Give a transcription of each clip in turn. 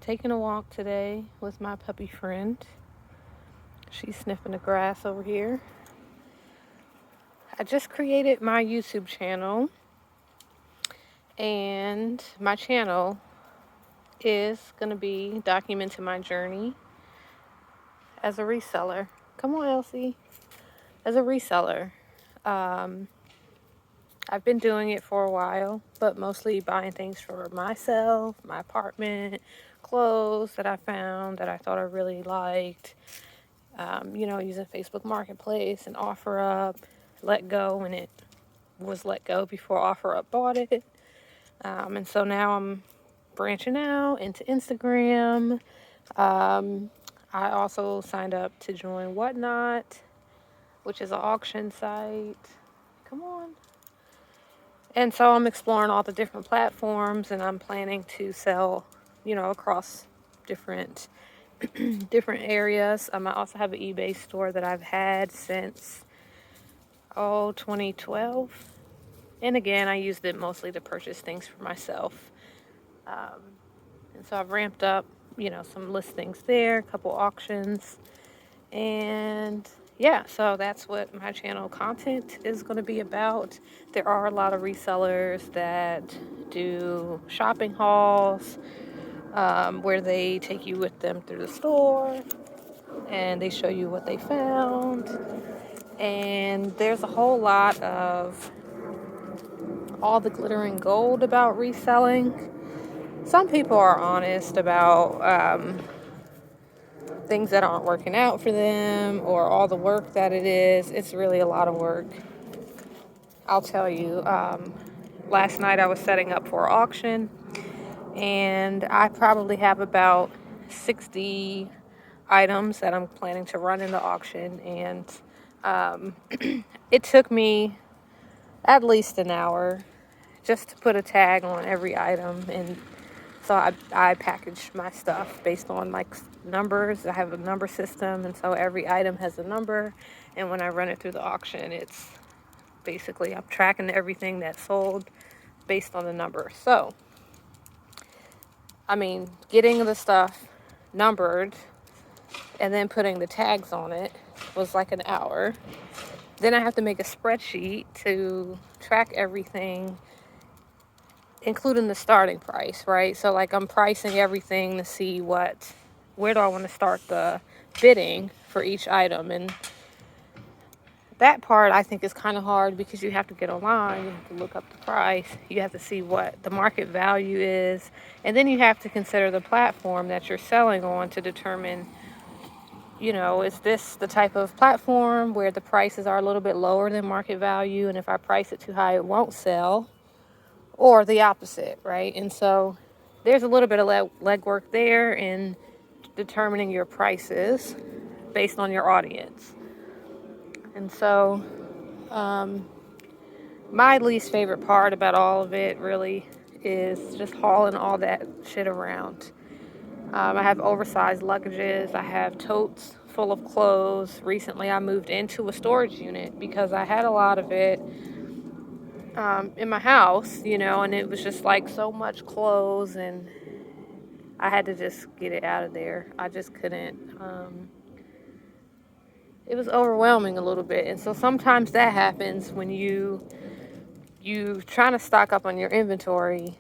taking a walk today with my puppy friend. She's sniffing the grass over here. I just created my YouTube channel, and my channel is going to be documenting my journey as a reseller. Come on, Elsie. As a reseller. I've been doing it for a while, but mostly buying things for myself, my apartment, clothes that I found that I thought I really liked. Using Facebook Marketplace and OfferUp, Let Go when it was Let Go before OfferUp bought it. And so now I'm branching out into Instagram. I also signed up to join Whatnot, which is an auction site. Come on. And so I'm exploring all the different platforms, and I'm planning to sell, across different different areas. I also have an eBay store that I've had since 2012. And again, I used it mostly to purchase things for myself. And so I've ramped up, some listings there, a couple auctions. And yeah, so that's what my channel content is going to be about. There are a lot of resellers that do shopping hauls, where they take you with them through the store and they show you what they found. And there's a whole lot of all the glitter and gold about reselling. Some people are honest about things that aren't working out for them or all the work that it is. It's really a lot of work. I'll tell you, last night I was setting up for auction, and I probably have about 60 items that I'm planning to run in the auction, and it took me at least an hour just to put a tag on every item. And so I package my stuff based on like numbers. I have a number system, and so every item has a number, and when I run it through the auction, it's basically I'm tracking everything that's sold based on the number. So getting the stuff numbered and then putting the tags on it was like an hour. Then I have to make a spreadsheet to track everything, including the starting price, right? So like I'm pricing everything to see where do I want to start the bidding for each item. And that part I think is kind of hard because you have to get online, you have to look up the price, you have to see what the market value is, and then you have to consider the platform that you're selling on to determine, is this the type of platform where the prices are a little bit lower than market value, and if I price it too high it won't sell, or the opposite, right? And so there's a little bit of legwork there in determining your prices based on your audience. And so my least favorite part about all of it really is just hauling all that shit around. I have oversized luggages. I have totes full of clothes. Recently, I moved into a storage unit because I had a lot of it in my house, and it was just like so much clothes, and I had to just get it out of there. I just couldn't. It was overwhelming a little bit. And so sometimes that happens when you trying to stock up on your inventory,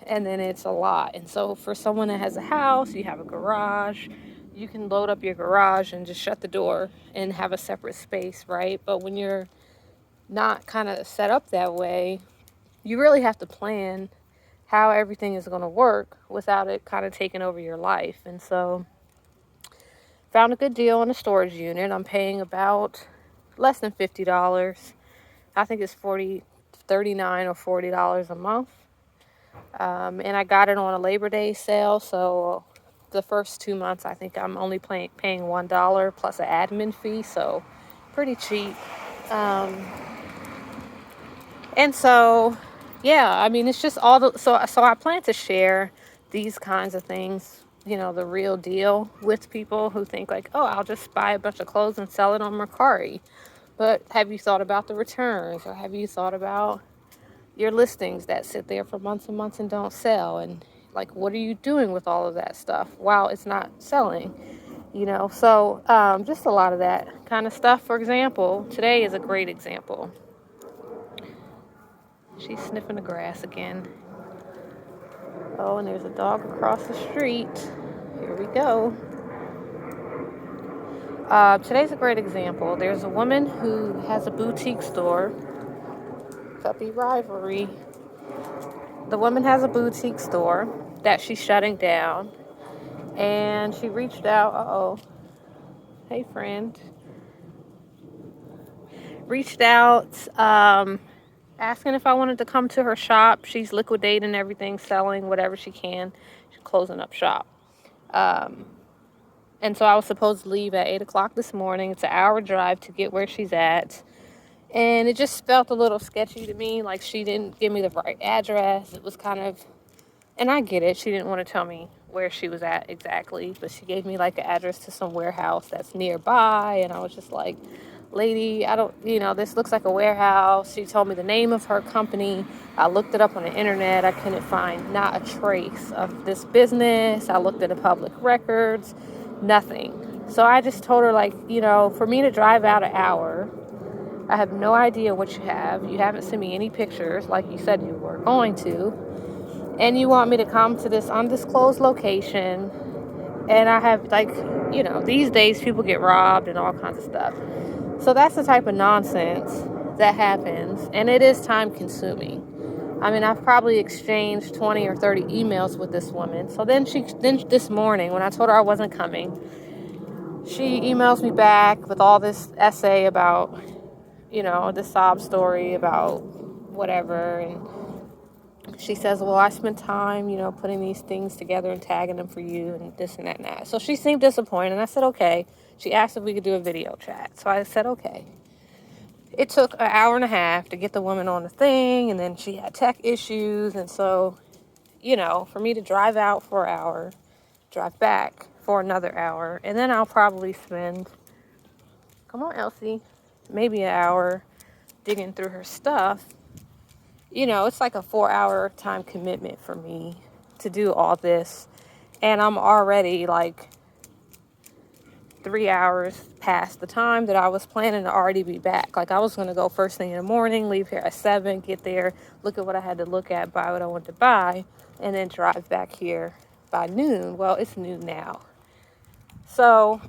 and then it's a lot. And so for someone that has a house, you have a garage, you can load up your garage and just shut the door and have a separate space, right? But when you're not kind of set up that way, you really have to plan how everything is going to work without it kind of taking over your life. And so found a good deal on a storage unit. I'm paying about less than $50. I think it's $39 or $40 a month. And I got it on a Labor Day sale, so the first 2 months I think I'm only paying $1 plus an admin fee, so pretty cheap. And so, yeah, it's just all so I plan to share these kinds of things, the real deal, with people who think like, oh, I'll just buy a bunch of clothes and sell it on Mercari. But have you thought about the returns, or have you thought about your listings that sit there for months and months and don't sell? And Like, what are you doing with all of that stuff while it's not selling? So just a lot of that kind of stuff. For example, today is a great example. She's sniffing the grass again. Oh, and there's a dog across the street. Here we go. Today's a great example. There's a woman who has a boutique store. Puppy rivalry. The woman has a boutique store that she's shutting down. And she reached out. Hey, friend. Reached out, asking if I wanted to come to her shop. She's liquidating everything, selling whatever she can. She's closing up shop. And so I was supposed to leave at 8 o'clock this morning. It's an hour drive to get where she's at. And it just felt a little sketchy to me, like she didn't give me the right address. It was kind of, and I get it, she didn't want to tell me where she was at exactly, but she gave me like an address to some warehouse that's nearby. And I was just like, lady, this looks like a warehouse. She told me the name of her company. I looked it up on the internet. I couldn't find not a trace of this business. I looked at the public records, nothing. So I just told her, like, for me to drive out an hour, I have no idea what you have. You haven't sent me any pictures like you said you were going to. And you want me to come to this undisclosed location. And I have, these days people get robbed and all kinds of stuff. So that's the type of nonsense that happens. And it is time consuming. I mean, I've probably exchanged 20 or 30 emails with this woman. So then this morning, when I told her I wasn't coming, she emails me back with all this essay about, the sob story about whatever. And she says, well, I spent time, putting these things together and tagging them for you and this and that and that. So she seemed disappointed. And I said, okay. She asked if we could do a video chat. So I said, okay. It took an hour and a half to get the woman on the thing. And then she had tech issues. And so, for me to drive out for an hour, drive back for another hour, and then I'll probably spend, come on, Elsie, maybe an hour digging through her stuff. It's like a 4-hour time commitment for me to do all this. And I'm already like 3 hours past the time that I was planning to already be back. Like, I was going to go first thing in the morning, leave here at 7, get there, look at what I had to look at, buy what I wanted to buy, and then drive back here by noon. Well, it's noon now. So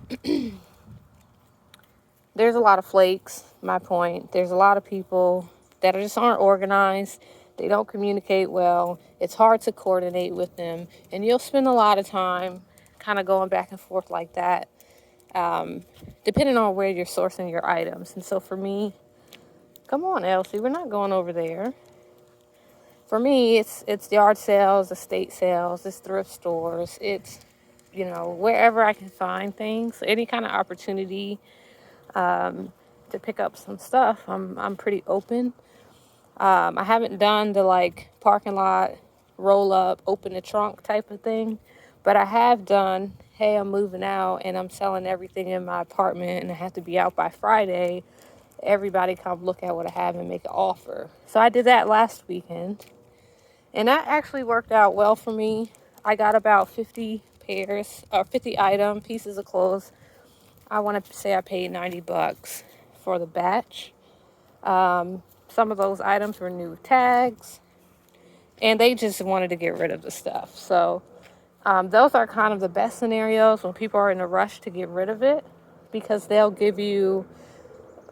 there's a lot of flakes, my point. There's a lot of people that just aren't organized. They don't communicate well. It's hard to coordinate with them. And you'll spend a lot of time kind of going back and forth like that, depending on where you're sourcing your items. And so for me, come on, Elsie, we're not going over there. For me, it's yard sales, estate sales, it's thrift stores, it's, wherever I can find things, any kind of opportunity to pick up some stuff. I'm pretty open. I haven't done the parking lot roll up, open the trunk type of thing, but I have done, hey, I'm moving out and I'm selling everything in my apartment and I have to be out by Friday. Everybody come look at what I have and make an offer. So I did that last weekend, and that actually worked out well for me. I got about 50 pairs or 50 pieces of clothes. I want to say I paid $90 for the batch. Some of those items were new tags, and they just wanted to get rid of the stuff. So those are kind of the best scenarios when people are in a rush to get rid of it, because they'll give you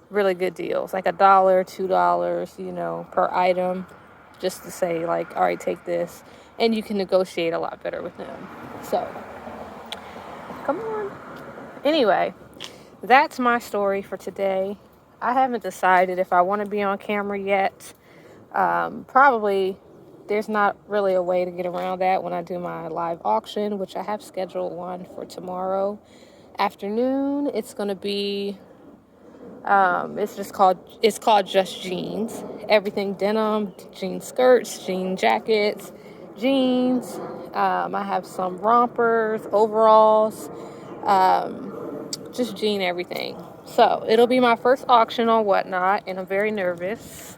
really good deals, like $1, $2, per item, just to say all right, take this, and you can negotiate a lot better with them. So come on. Anyway, that's my story for today. I haven't decided if I want to be on camera yet. Probably there's not really a way to get around that when I do my live auction, which I have scheduled one for tomorrow afternoon. It's going to be, it's called Just Jeans. Everything denim, jean skirts, jean jackets, jeans. I have some rompers, overalls, just jean everything. So it'll be my first auction on Whatnot, and I'm very nervous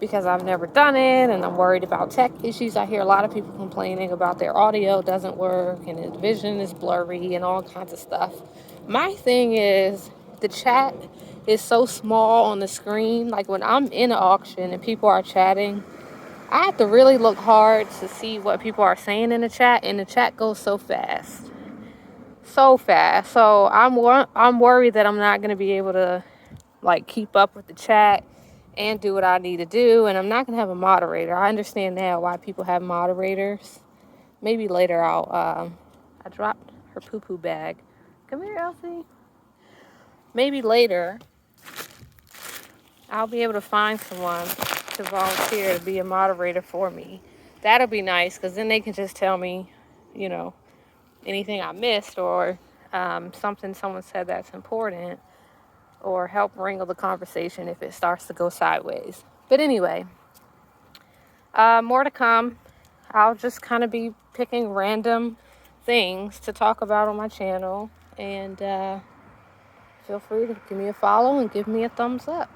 because I've never done it and I'm worried about tech issues. I hear a lot of people complaining about their audio doesn't work and the vision is blurry and all kinds of stuff. My thing is the chat is so small on the screen. Like when I'm in an auction and people are chatting, I have to really look hard to see what people are saying in the chat, and the chat goes so fast. So fast. So I'm worried that I'm not going to be able to like keep up with the chat and do what I need to do, and I'm not gonna have a moderator. I understand now why people have moderators. Maybe later I dropped her poo-poo bag. Come here, Elsie. Maybe later I'll be able to find someone to volunteer to be a moderator for me. That'll be nice, because then they can just tell me, you know, anything I missed, or something someone said that's important, or help wrangle the conversation if it starts to go sideways. But anyway, more to come. I'll just kind of be picking random things to talk about on my channel, and feel free to give me a follow and give me a thumbs up.